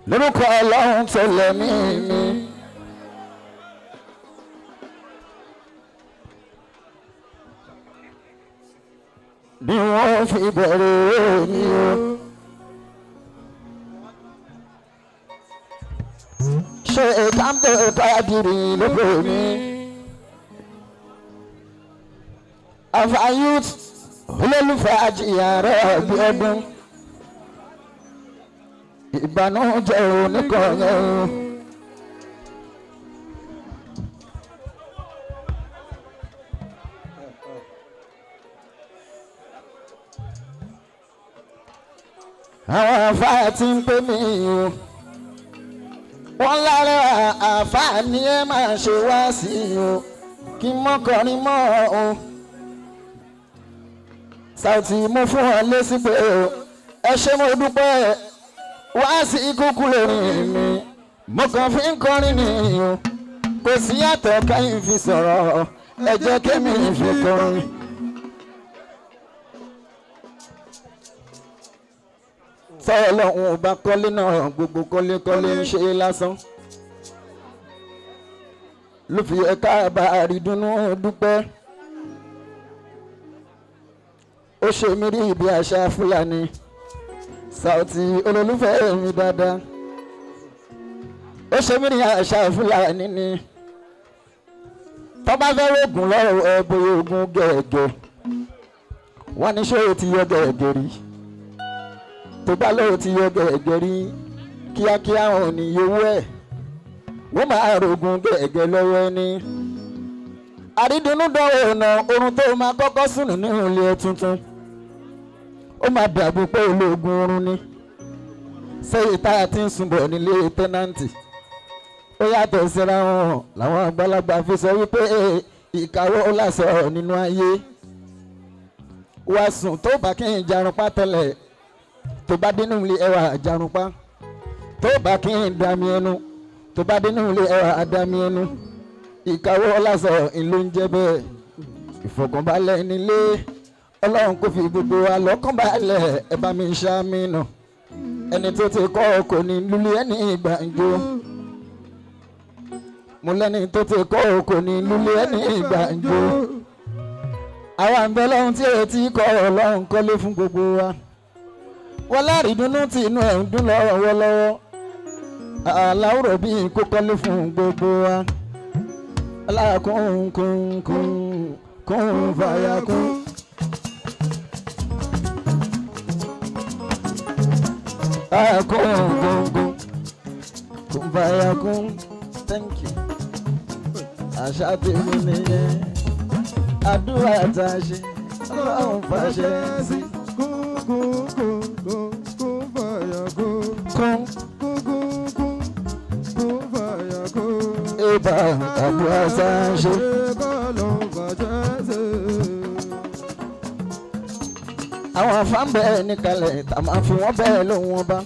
lórúkọ ọlọ́run tó lẹ́mí mi. bí wọ́n fi bẹ̀rẹ̀ mi o. ṣe ìkàmpé pàdìrì lóko mi. àfàyùt olólùfẹ́ àjìyàrá bí ọdún. ìbànújẹ́ oníkọ̀ọ́yẹ́ o. àwọn àfáà tí ń pè mí o wọ́n lára àfáà ni ẹ máa ṣe wá sí o kí n mọ́kànrin mọ́ o. Saoty mo fún wọn lésì pé o ẹ ṣé mo dúpẹ́ wá sí kúkú lórí mi mo kàn fi ń kọrin ni o kò sí yàtọ̀ káyìn fi sọ̀rọ̀ ẹ jẹ́ kémi fi kọrin. sọ́ọ̀lọ́ òun bá kọ́lé náà gbogbo kọ́lékọ́lé ń ṣe lásán ló fi ẹ̀ka bá àrídùnnú dúpẹ́ ó ṣe mí rí ibi àṣà Fúlàní Saoty olólùfẹ́ mi dáadáa ó ṣe mí rí àṣà Fúlàní ni tó bá fẹ́ rògùn lọ́rọ̀ ẹ bóyá ogun gẹ̀ẹ́gẹ́ wọ́n ní ṣé o ti yọ gẹ̀ẹ́gẹ́ rí tó bá lọ́wọ́ ti yọ gẹ̀ẹ́gẹ́ rí kíákíá wọn ní owó ẹ̀ wọ́n máa rògùn gẹ̀ẹ́gẹ́ lọ́wọ́ ẹni. àrídùnnú dánwò ọ̀nà oorun tó máa kọ́kọ́ sùn nínú ilé tuntun ó máa dàbí pé ológun oorun ni sẹ́yìn táyà tí ń sunbọ̀ nílé tẹ́nàntì ó yàtọ̀ síra wọn làwọn àgbàlagbà fi sọ wípé ìkàwọ́ lásọ nínú ayé wàá sùn tó bá kí n jarun pátẹ́lẹ̀ tó bá dénú ilé ẹwà àjàrúnpá tó bá kí n dàmí ẹnu tó bá dénú ilé ẹwà àdàmí ẹnu ìkàwọ́ lásọ ìlú ń jẹ́ bẹ́ẹ̀ ìfọ̀kànbalẹ̀ nílé ọlọ́run kò fi gbogbo wa lọ́kànbalẹ̀ ẹ bá mi ṣàmìnà ẹni tó ti kọ́ kò ní lulẹ̀ ẹni ìgbàǹjo mo lẹ́ni tó ti kọ́ kò ní lulẹ̀ ẹni ìgbàǹjo àwa ń bẹ lọ́hún tí èyí ti kọ́ ọlọ́run kọ́lé fún gbogbo wa wọ́n láàrin dúnú tí inú ẹ̀ ń dún lọ́wọ́lọ́wọ́ aláwòrán bíi kó kọ́lé fún gbogbo wa aláàkún kún kún kún fàyà kún. Kún kún kún kún fàyà kún. Thank you. àṣà tèmi nìyẹn àdúrà tá a ṣe ọlọ́run fàṣẹ sí. Eba àdúrà tá a ṣe. àwọn afáǹbẹ̀ níkàlẹ̀ tá a máa fi wọ́n bẹ́ẹ̀ lóhùn wọn bá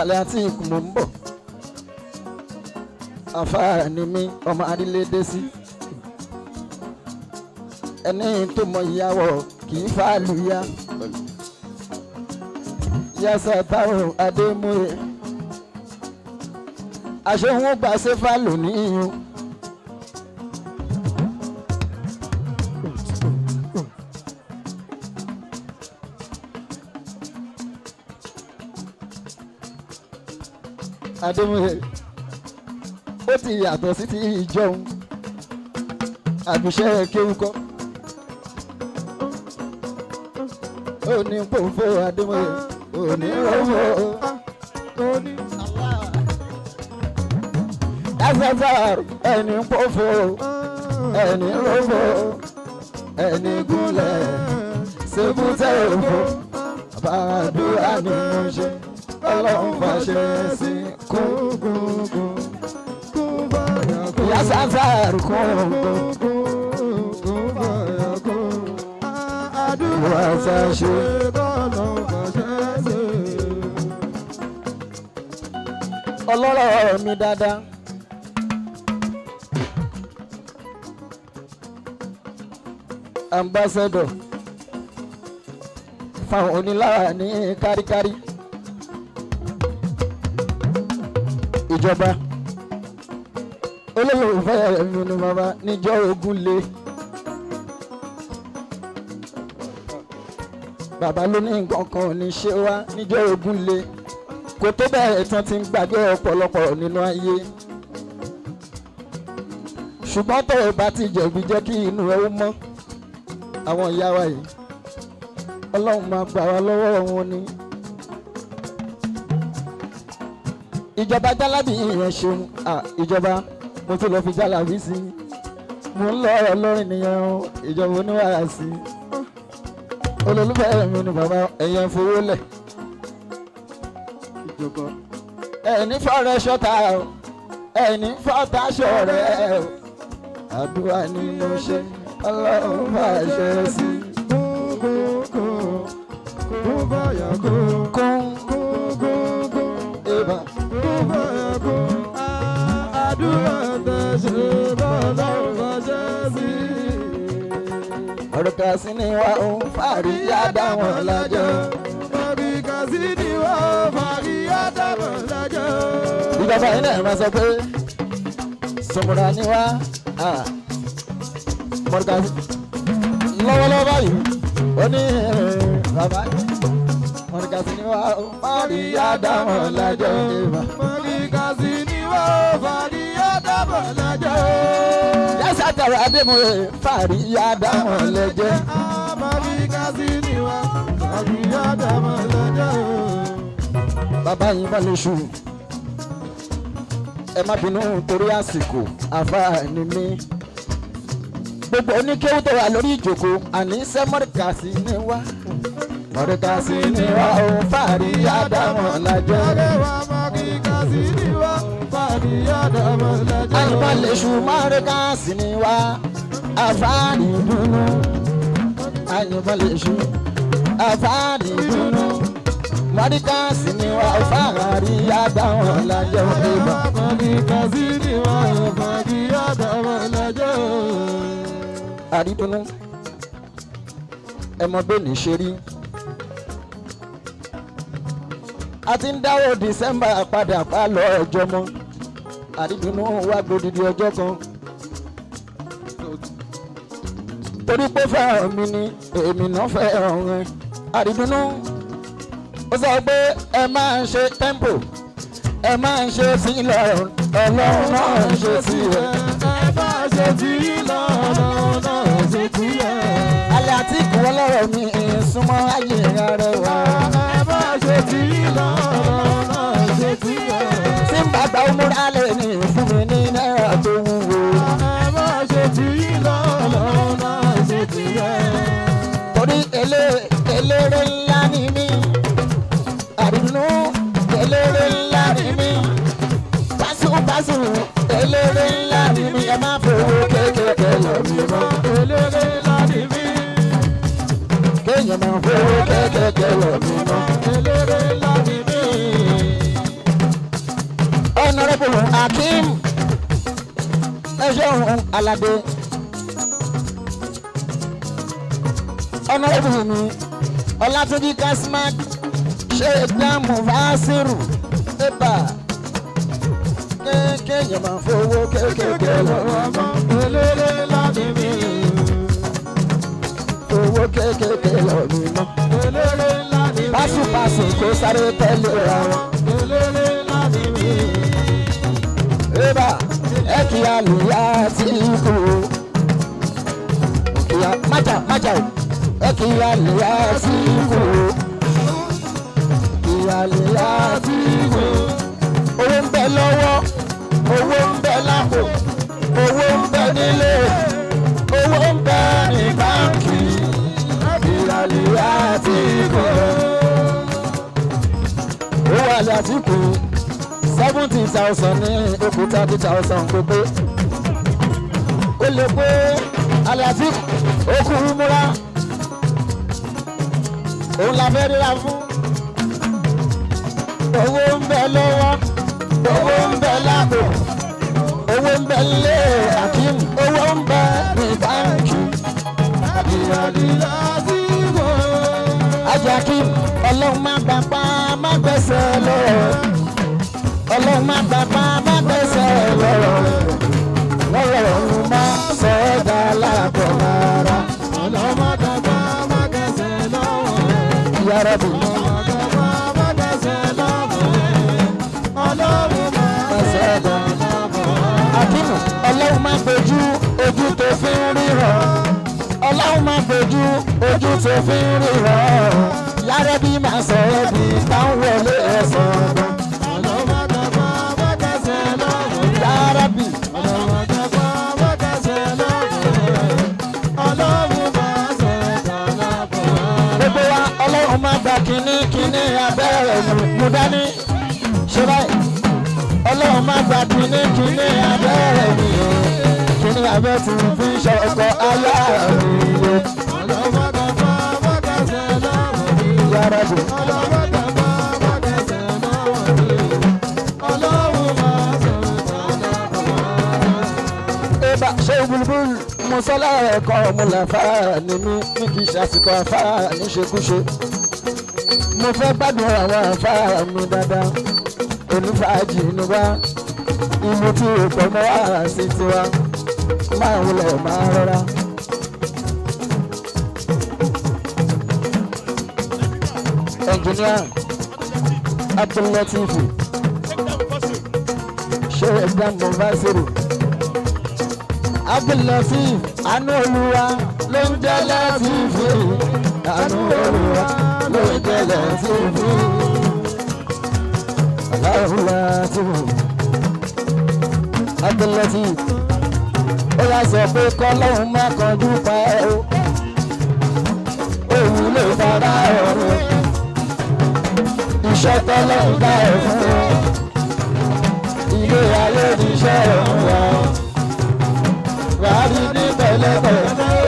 alẹ́ àti ìkùnmọ̀ ń bọ̀. àfáà ni mí ọmọ adílédé sí. ẹni tó mọ ìyàwó kì í fàálù ya. yasa táwọn adémúre àṣehun gbà ṣe fàálù níyùn. adémúre ó ti yàtọ̀ sí ti ìjọun àbíṣẹ́ kéwúkọ́ ó ní pòfó adémúre ó ní rọ́wọ́ azazar ẹni pòfó ẹni rọ́wọ́ ẹni gúnlẹ̀ ṣébùtẹ́ òfò àbádúrà ni mo ṣe ọlọ́run fàṣẹ sí kókókó yasazar kókó àdúrà ṣàṣe ọlọ́rọ̀ mi dáadáa. ambassador fáwọn onílára ní káríkárí. ìjọba olólùfẹ́ mi ni bàbá níjọ́ ogun lé bàbá ló ní nǹkan kan ò ní ṣe wá níjọ́ ogun lé kò tó bẹ́ẹ̀ tán ti ń gbàgbé ọ̀pọ̀lọpọ̀ nínú ayé ṣùgbọ́n tó o bá ti jẹ̀bi jẹ́ kí inú ẹ ó mọ́ àwọn ìyá wa yìí ọlọ́run máa gbà wá lọ́wọ́ wọn ni. ìjọba jálábì ìyẹn ṣeun ìjọba mo tún lọ fi jálábì sí mo ń lọ ọ̀rọ̀ lórí nìyẹn o ìjọba oníwàrà sí olólùfẹ́ mi ni bàbá ẹ̀yẹn fowó lẹ̀ ìjọba ẹ̀ní fọ́ọ̀rẹ́ ṣọ́ta o ẹ̀ní fọ́ọ̀tà ṣọ̀rẹ́ o àdúrà ni mo ṣe ọlọ́run máa ṣe sí kó báyà kó eba àdúrà tẹ̀sí bọ́lọ́run máa ṣe sí. ọ̀rọ̀ kan sí ni wà ó fàárí yáda wọn lájọ́. ọ̀rọ̀ kan sí ni wà ó fàárí yáda wọn lájọ́. ìjọba yìí náà máa sọ pé sọmọdà ni wá mọ̀rọ̀kasí lọ́wọ́lọ́wọ́ báyìí ó ní bàbá mọ̀rọ̀kasí ni wá ó fàárí yáda wọn lájọ́. mọ̀rọ̀kasí ni wá ó fàárí yáda wọn lájọ́. yẹ́sà tẹ̀rọ adémọ̀ye fàárí yáda wọn lẹ́jẹ́. mọ̀rọ̀kasí ni wá fàárí yáda wọn lẹ́jẹ́. bàbá yìí bá lè ṣù ẹ má bínú torí àsìkò àfààní mi gbogbo oníkéwù tó wà lórí ìjòkó àní sẹ́ mọ̀rọ̀kasí ni wá mọ̀rọ̀kasí ni wá ó fàárí yáda wọn lájẹ́. mọ̀rọ̀kasí ni wá fàárí yáda wọn lájẹ́. àyìnbá lè ṣù mọ̀rọ̀kasí ni wá àfààní dùnú àyìnbá lè ṣù àfààní dùnú mọ̀rọ̀kasí ni wá fàárí yáda wọn lájẹ́. mọ̀rọ̀kasí ni wá fàárí yáda wọn lájẹ́. àrídùnú ẹ mọ bẹ́ẹ̀ ní ṣe rí a ti ń dáwọ́ December padà pa lọ ọjọ́ mọ́ àrídùnú wá gbòdìdì ọjọ́ kan torí pé fẹ́ràn mi ni èmi náà fẹ́ràn rẹ àrídùnú ó sọ pé ẹ máa ń ṣe tempo ẹ máa ń ṣe sí lọ́rùn ọlọ́run náà ń ṣe sí rẹ ẹ máa ṣe sí lọ́rùn náà ń ṣe sí rẹ. alẹ́ àti ìkúwọ́ lọ́rọ̀ mi súnmọ́ ayé rẹ̀ wá. ẹ máa ṣe sí lọ́rùn náà ń ṣe sí rẹ. tí ń bá gba múra lè ní fún mi ní náírà tó wúwo. ẹ máa ṣe sí lọ́rùn náà ń ṣe sí rẹ. torí eléré ńlá ni mí àrùnú eléré ńlá ni mí pásù eléré ńlá ni mí ẹ má fowó kékeré lọ mí mọ́. eléré ńlá ni mí kéèyàn máa fowó kékeré lọ mí mọ́. eléré ńlá ni mí. Honorable Akeem ẹ̀ṣọ́ Aládé Honorable mi Ọlátúnjí Kasmak ṣe dáàmú fásirù pépà kéèyàn máa fowó kékeré lọ́wọ́ mọ́. eléré ńlá ni mí fowó kékeré lọ́wọ́ mi mọ́. eléré ńlá ni mí pásùpásù kó sáré tẹ́lẹ̀ ra wọn. eléré ńlá ni mí pépà ẹ kì í àlùyá tí kò ìyá májà o ẹ kì í àlùyá tí kò ìyàlẹ́yà tí kò. owó ń bẹ lọ́wọ́ owó ń bẹ lápò owó ń bẹ nílé owó ń bẹ ní báńkì ìyàlẹ́yà tí kò. owó àlẹ́ àtìkù 70,000 ní okùn 30,000 kò pé ó lè pé àlẹ́ àtìkù okùn múra òun la fẹ́ ríra fún. owó ń bẹ lọ́wọ́ owó ń bẹ lápò owó ń bẹ lé Akeem owó ń bẹ ní báńkì. Ajá Akeem ọlọ́run má gbapá má gbẹ̀sẹ̀ lọ ọlọ́run má gbapá máa gbójú ojú tó fi ń ríran ọlọ́run máa gbójú ojú tó fi ń ríran yàrá bí máa sọ ẹ́ bí táwọn wọlé ẹ̀sán ọgbọ́n. yàrá bí. gbogbo wa ọlọ́run máa gba kínní abẹ́rẹ́ mú dání ṣe báyìí ọlọ́run máa gba kínní abẹ́rẹ́ mi kínní abẹ́ tí mo fi ń ṣe ọkọ̀ ayá mi yé. yàrá bí. ṣé bulbul mọ́sálà ẹ̀kọ́ ọmọlàfà ni mí kì í ṣàsìkò àfárá níṣekúṣe mo fẹ́ gbádùn àwọn àfárá mi dáadáa onífàájì ni wá ìlú tí ètò ọmọ wa sí tiwa máa ń wulẹ̀ máa rọra. ẹnjìníà Abdul-Lateef ṣé ẹgbẹ́ mọ̀ bá ṣèrò. Abdul-Lateef àánú olúwa ló ń jẹ́ Lateef àánú olúwa ló ń jẹ́ Lateef Allahu Lateef Abdul-Lateef ó yà sọ pé kọ́lọ́hún má kánjú pa ẹ́ o òun lè fara ọ̀run iṣẹ́ tọ́lọ́hún dá ẹ̀ fún ilé ayé níṣẹ́ ọ̀hún wa. Wàá rí ní pẹ̀lẹ́pẹ̀lẹ́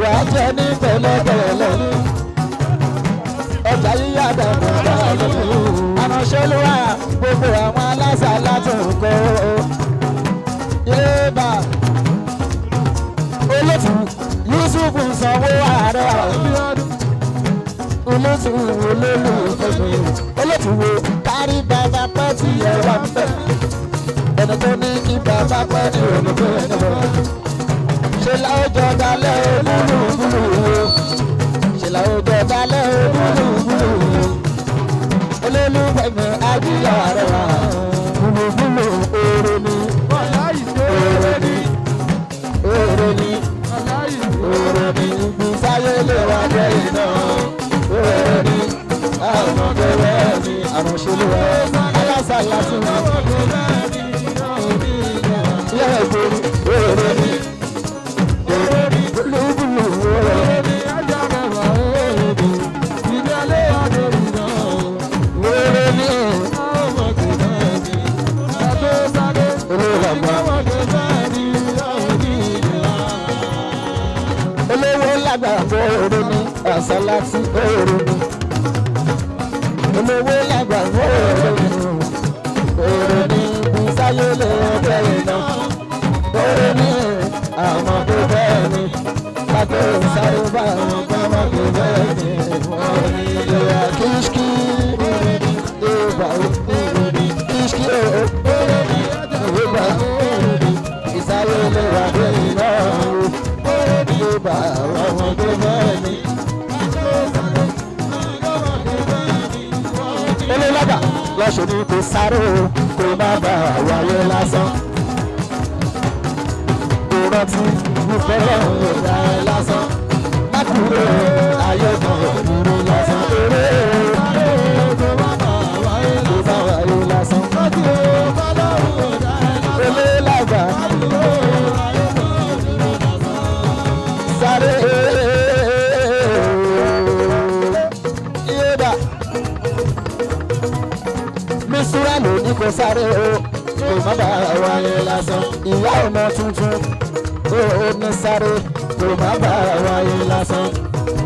wàá jẹ ní pẹ̀lẹ́pẹ̀lẹ́ ọjà yíyá dàgbà lọ́wọ́ àránṣẹ́ ló wà gbogbo àwọn aláṣà látòkò yéèbà olótù Yusuf sanwó ààrẹ olótù olótù wo kárí bàbá pẹ́ẹ́tì ẹ̀wà ń bẹ̀. ẹni tó ní kí bàbá pẹ́ ní òdòdó ẹni bọ̀. ṣe láwùjọ dalẹ̀ òbúlùbúlù wo ṣe láwùjọ dalẹ̀ òbúlùbúlù wo olólùfẹ́ mi ajíyà rẹ̀ wá búlùbúlù oore ni oore ni oore ni oore ni ibi sáyé lè wá jẹ́ iná oore ni àwọn ọmọdé mi àrùnṣe lè wá alásàlá sí wọn. Salati oroni olówó lágbàgbọ́ oroni bisayele bẹ́ẹ̀ náà oroni àwọn tó bẹ́ẹ̀ ni kátó sáré bá àwọn gbọ́mọ́ tó bẹ́ẹ̀ ni oroni ìyá kìsìkì ìgbà oroni kìsìkì oroni ìgbà oroni bisayele wà bẹ́ẹ̀ náà oroni ìgbà àwọn tó bẹ́ẹ̀ ni. Olólábà lọ́sọ̀ ní kò sáré o kò má bà wáyé lásán. Kò rántí wípé lọ́rùn ò dá ẹ lásán. Má kúrò ayé kan dúró lásán. Eré kò má bà wáyé lásán. Olólábà sáré Mísúrà ló ní kò sáré o kò má bà wáyé lásán. Ìyá ọmọ tuntun ó ní sáré kò má bà wáyé lásán.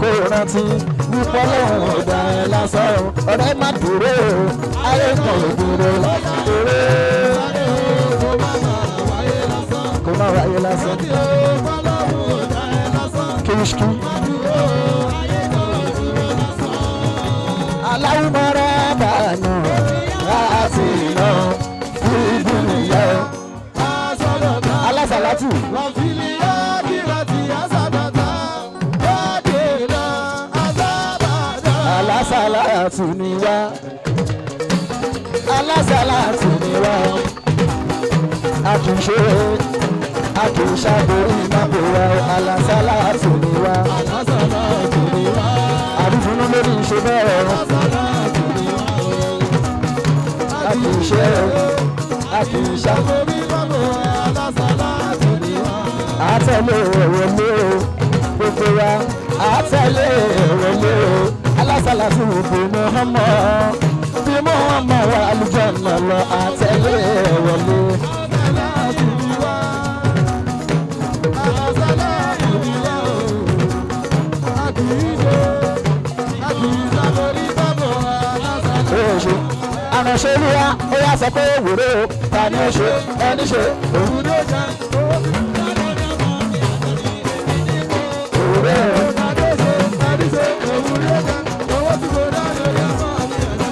Kò rántí wípé Ọlọ́run ò dá ẹ lásán o. Ọ̀rẹ́ má dúró o ayé kan ò dúró eré kò má wáyé lásán. Kìsìkì aláwùmọ́ra bàánù láti iná fúdú nìyẹn. Alásàlátù. Alásàlátù ni wá. Alásàlátù ni wá. a kì í ṣe a kì í ṣàbórí mábò wa alásàlá tó ní wa àdúgbò lórí ìṣe bẹ́ẹ̀ a kì í ṣe a kì í ṣàbórí mábò wa alásàlá tó ní wa. àtẹ̀lé ọ̀rọ̀ lé o gbogbo wa àtẹ̀lé ọ̀rọ̀ lé o alásàlá tó bí Muhammad bí Muhammad wà àlùjánnà lọ àtẹ̀lé ọ̀rọ̀ lé. àránṣẹ́ olúwa ó yá sọ pé wòró ta ni ó ṣe ẹni ṣe òun ló jẹ òwúrọ̀ ẹni ṣe òun ló jẹ owó tí kò dá lórí ọmọ mi ẹ̀dá.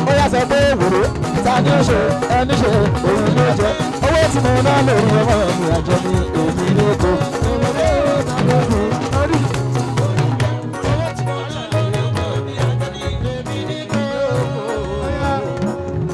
ó yá sọ pé wòró ta ni ó ṣe ẹni ṣe òun ló jẹ owó tí mo ná lórí ọmọ mi àjọ mi èmi ló kó.